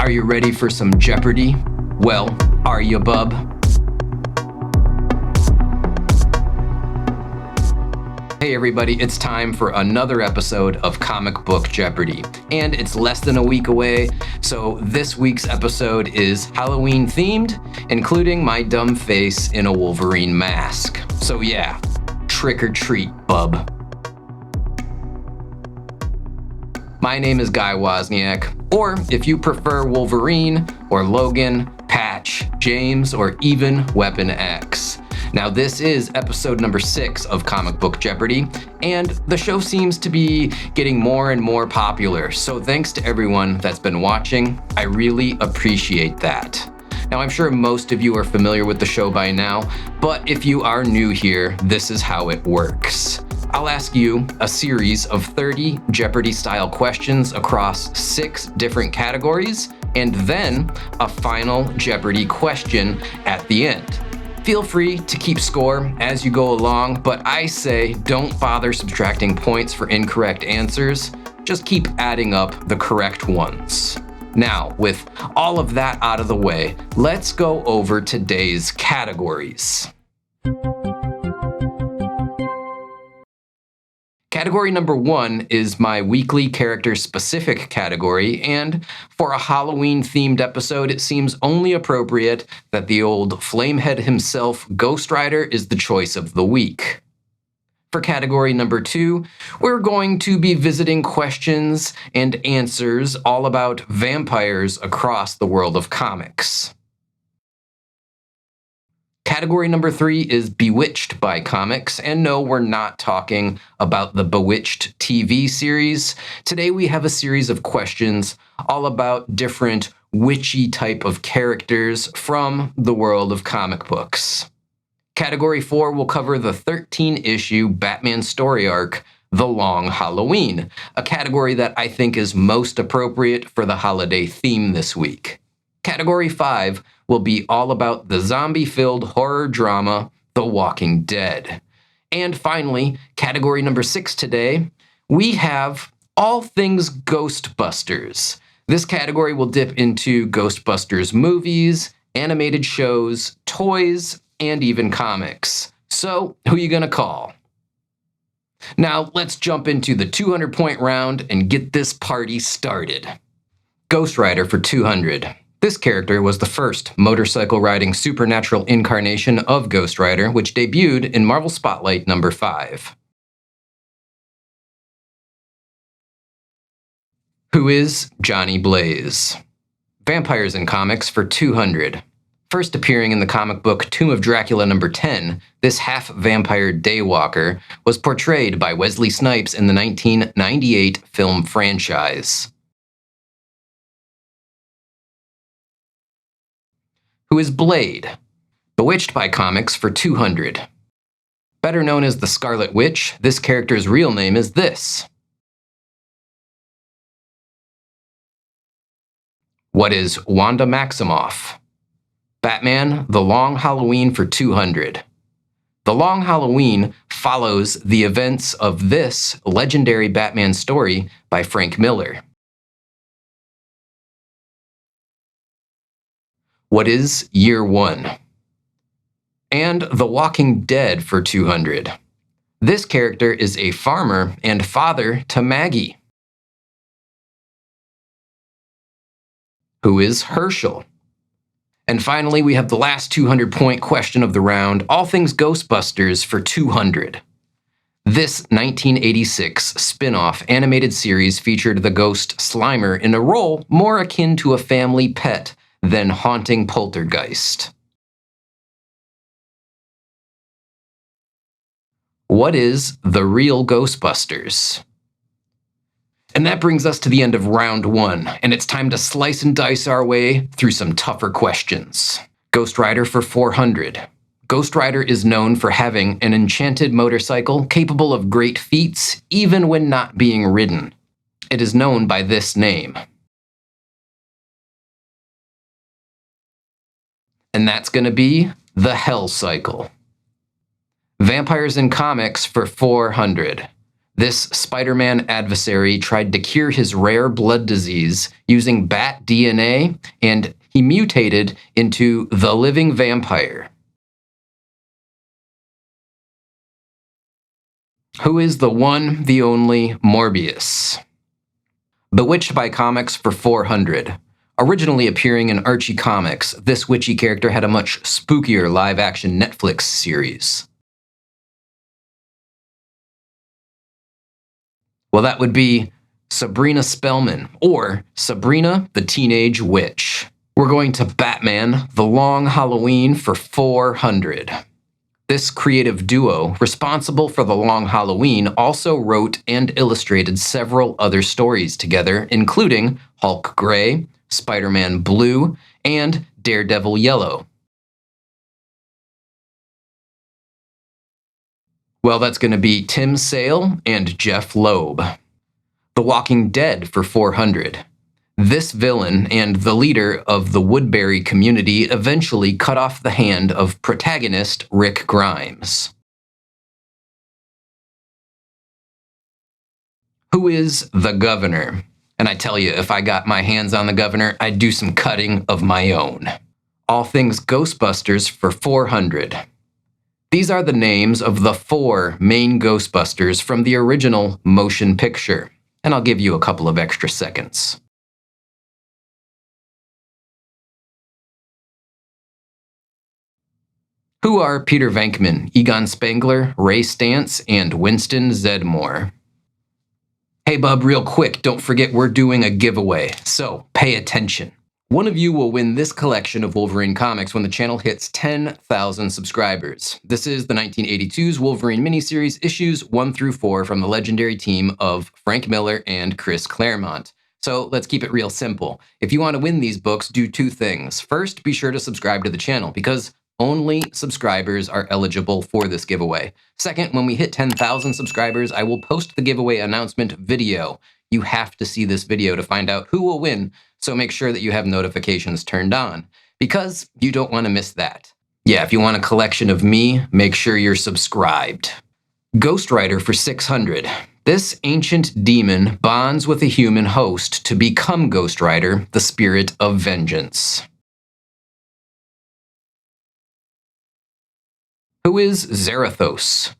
Are you ready for some Jeopardy? Well, are you, bub? Hey everybody, it's time for another episode of Comic Book Jeopardy. And it's less than a week away, so this week's episode is Halloween themed, including my dumb face in a Wolverine mask. So yeah, trick or treat, bub. My name is Guy Wozniak, or if you prefer Wolverine, or Logan, Patch, James, or even Weapon X. Now this is episode number 6 of Comic Book Jeopardy, and the show seems to be getting more and more popular, so thanks to everyone that's been watching. I really appreciate that. Now I'm sure most of you are familiar with the show by now, but if you are new here, this is how it works. I'll ask you a series of 30 Jeopardy-style questions across 6 different categories, and then a final Jeopardy question at the end. Feel free to keep score as you go along, but I say don't bother subtracting points for incorrect answers. Just keep adding up the correct ones. Now, with all of that out of the way, let's go over today's categories. Category number 1 is my weekly character-specific category, and for a Halloween-themed episode, it seems only appropriate that the old flamehead himself, Ghost Rider, is the choice of the week. For category number 2, we're going to be visiting questions and answers all about vampires across the world of comics. Category number 3 is Bewitched by Comics, and no, we're not talking about the Bewitched TV series. Today we have a series of questions all about different witchy type of characters from the world of comic books. Category 4 will cover the 13-issue Batman story arc, The Long Halloween, a category that I think is most appropriate for the holiday theme this week. Category 5 will be all about the zombie-filled horror drama, The Walking Dead. And finally, category number 6 today, we have all things Ghostbusters. This category will dip into Ghostbusters movies, animated shows, toys, and even comics. So, who are you gonna call? Now, let's jump into the 200-point round and get this party started. Ghost Rider for 200. This character was the first motorcycle-riding supernatural incarnation of Ghost Rider, which debuted in Marvel Spotlight number 5. Who is Johnny Blaze? Vampires in Comics for 200. First appearing in the comic book Tomb of Dracula number 10, this half-vampire daywalker was portrayed by Wesley Snipes in the 1998 film franchise. Who is Blade? Bewitched by Comics for 200. Better known as the Scarlet Witch, this character's real name is this. What is Wanda Maximoff? Batman, The Long Halloween for 200. The Long Halloween follows the events of this legendary Batman story by Frank Miller. What is Year One? And The Walking Dead for 200. This character is a farmer and father to Maggie. Who is Herschel? And finally, we have the last 200-point question of the round, all things Ghostbusters for 200. This 1986 spin-off animated series featured the ghost Slimer in a role more akin to a family pet than haunting poltergeist. What is the real Ghostbusters? And that brings us to the end of round 1, and it's time to slice and dice our way through some tougher questions. Ghost Rider for 400. Ghost Rider is known for having an enchanted motorcycle capable of great feats even when not being ridden. It is known by this name. And that's going to be the Hell Cycle. Vampires in Comics for 400. This Spider-Man adversary tried to cure his rare blood disease using bat DNA, and he mutated into the living vampire. Who is the one, the only Morbius? Bewitched by Comics for 400. Originally appearing in Archie Comics, this witchy character had a much spookier live-action Netflix series. Well, that would be Sabrina Spellman, or Sabrina the Teenage Witch. We're going to Batman, The Long Halloween for 400. This creative duo, responsible for The Long Halloween, also wrote and illustrated several other stories together, including Hulk Gray, Spider-Man Blue, and Daredevil Yellow. Well, that's going to be Tim Sale and Jeff Loeb. The Walking Dead for 400. This villain and the leader of the Woodbury community eventually cut off the hand of protagonist Rick Grimes. Who is the Governor? And I tell you, if I got my hands on the Governor, I'd do some cutting of my own. All things Ghostbusters for 400. These are the names of the 4 main Ghostbusters from the original motion picture, and I'll give you a couple of extra seconds. Who are Peter Venkman, Egon Spengler, Ray Stantz, and Winston Zeddemore? Hey bub, real quick, don't forget we're doing a giveaway, so pay attention. One of you will win this collection of Wolverine comics when the channel hits 10,000 subscribers. This is the 1982's Wolverine miniseries, issues 1 through 4 from the legendary team of Frank Miller and Chris Claremont. So let's keep it real simple. If you want to win these books, do 2 things. First, be sure to subscribe to the channel, because only subscribers are eligible for this giveaway. Second, when we hit 10,000 subscribers, I will post the giveaway announcement video. You have to see this video to find out who will win, so make sure that you have notifications turned on, because you don't want to miss that. Yeah, if you want a collection of me, make sure you're subscribed. Ghost Rider for 600. This ancient demon bonds with a human host to become Ghost Rider, the spirit of vengeance. Who is Zarathos?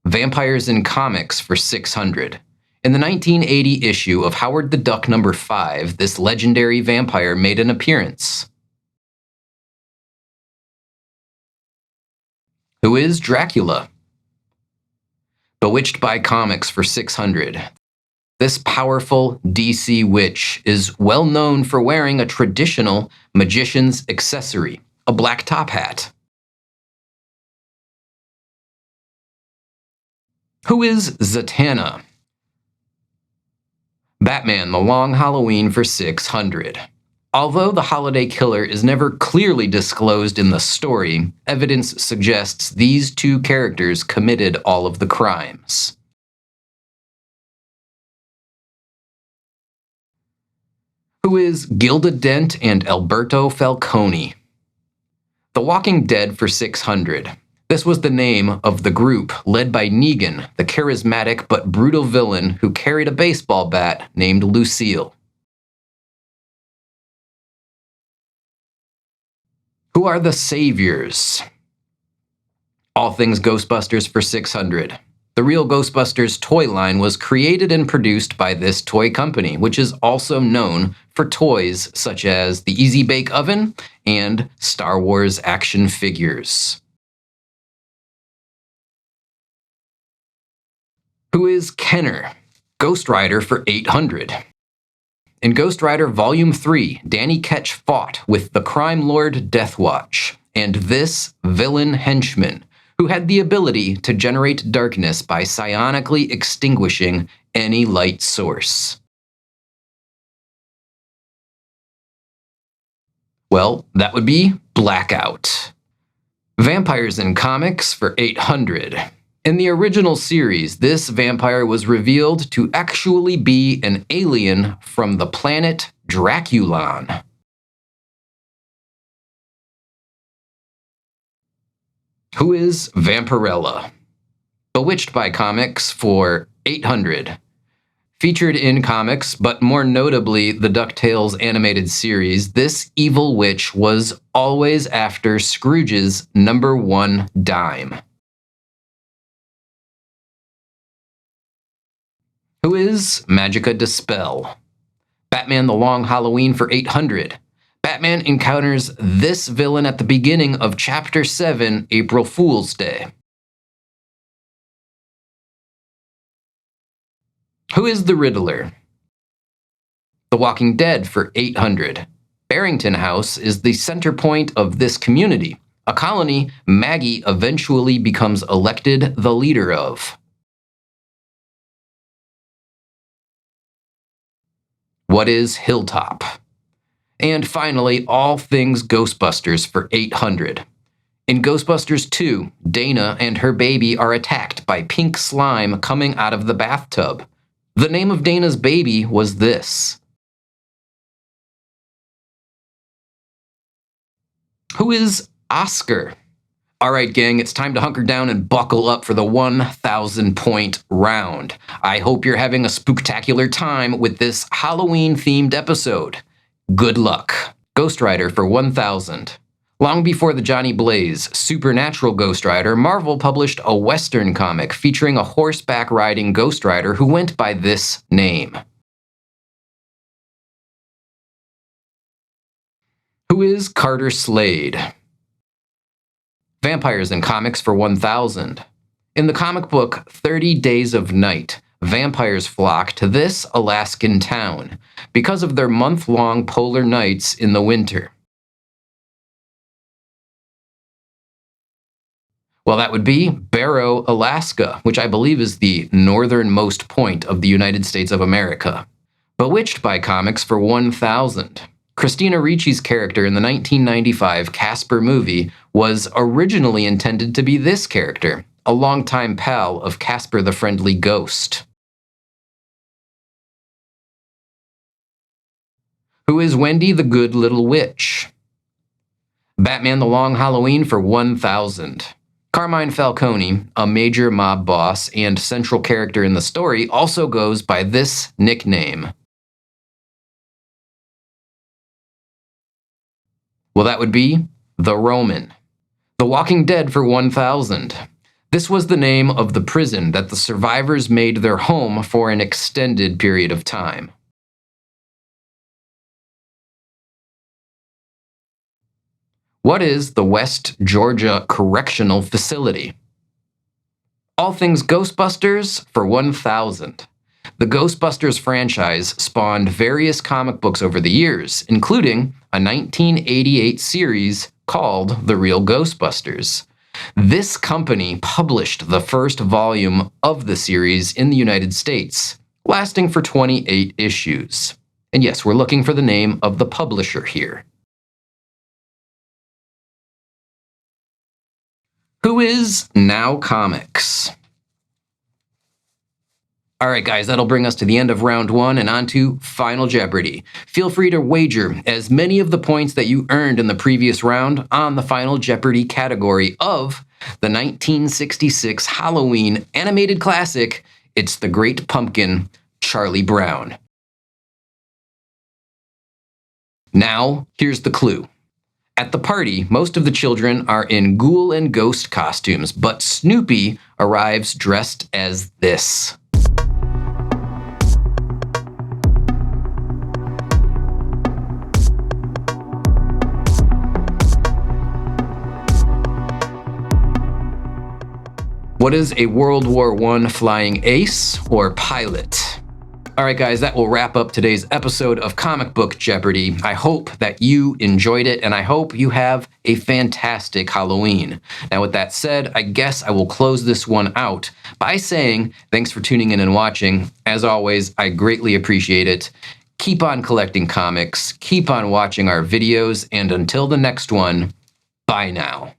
Vampires in Comics for 600. In the 1980 issue of Howard the Duck number 5, this legendary vampire made an appearance. Who is Dracula? Bewitched by Comics for 600. This powerful DC witch is well known for wearing a traditional magician's accessory, a black top hat. Who is Zatanna? Batman, The Long Halloween for 600. Although the holiday killer is never clearly disclosed in the story, evidence suggests these 2 characters committed all of the crimes. Who is Gilda Dent and Alberto Falcone? The Walking Dead for 600. This was the name of the group led by Negan, the charismatic but brutal villain who carried a baseball bat named Lucille. Who are the Saviors? All things Ghostbusters for 600. The real Ghostbusters toy line was created and produced by this toy company, which is also known for toys such as the Easy Bake Oven and Star Wars action figures. Who is Kenner? Ghost Rider for 800. In Ghost Rider Volume 3, Danny Ketch fought with the crime lord Deathwatch and this villain henchman, who had the ability to generate darkness by psionically extinguishing any light source. Well, that would be Blackout. Vampires in Comics for 800. In the original series, this vampire was revealed to actually be an alien from the planet Draculon. Who is Vampirella? Bewitched by Comics for 800. Featured in comics, but more notably the DuckTales animated series, this evil witch was always after Scrooge's number one dime. Who is Magica De Spell? Batman The Long Halloween for 800. Batman encounters this villain at the beginning of Chapter 7, April Fool's Day. Who is the Riddler? The Walking Dead for 800. Barrington House is the center point of this community, a colony Maggie eventually becomes elected the leader of. What is Hilltop? And finally, all things Ghostbusters for 800. In Ghostbusters 2, Dana and her baby are attacked by pink slime coming out of the bathtub. The name of Dana's baby was this. Who is Oscar? All right, gang, it's time to hunker down and buckle up for the 1,000-point round. I hope you're having a spooktacular time with this Halloween-themed episode. Good luck. Ghost Rider for 1,000. Long before the Johnny Blaze supernatural Ghost Rider, Marvel published a Western comic featuring a horseback-riding Ghost Rider who went by this name. Who is Carter Slade? Vampires in comics for 1,000. In the comic book 30 Days of Night, vampires flock to this Alaskan town because of their month-long polar nights in the winter. Well, that would be Barrow, Alaska, which I believe is the northernmost point of the United States of America. Bewitched by comics for 1,000. Christina Ricci's character in the 1995 Casper movie was originally intended to be this character, a longtime pal of Casper the Friendly Ghost. Who is Wendy the Good Little Witch? Batman The Long Halloween for 1,000. Carmine Falcone, a major mob boss and central character in the story, also goes by this nickname. Well, that would be The Roman. The Walking Dead for 1,000. This was the name of the prison that the survivors made their home for an extended period of time. What is the West Georgia Correctional Facility? All things Ghostbusters for 1,000. The Ghostbusters franchise spawned various comic books over the years, including a 1988 series called The Real Ghostbusters. This company published the first volume of the series in the United States, lasting for 28 issues. And yes, we're looking for the name of the publisher here. Who is Now Comics? All right, guys, that'll bring us to the end of round one and on to Final Jeopardy. Feel free to wager as many of the points that you earned in the previous round on the Final Jeopardy category of the 1966 Halloween animated classic, It's the Great Pumpkin, Charlie Brown. Now, here's the clue. At the party, most of the children are in ghoul and ghost costumes, but Snoopy arrives dressed as this. What is a World War I flying ace or pilot? All right, guys, that will wrap up today's episode of Comic Book Jeopardy. I hope that you enjoyed it, and I hope you have a fantastic Halloween. Now, with that said, I guess I will close this one out by saying thanks for tuning in and watching. As always, I greatly appreciate it. Keep on collecting comics, keep on watching our videos, and until the next one, bye now.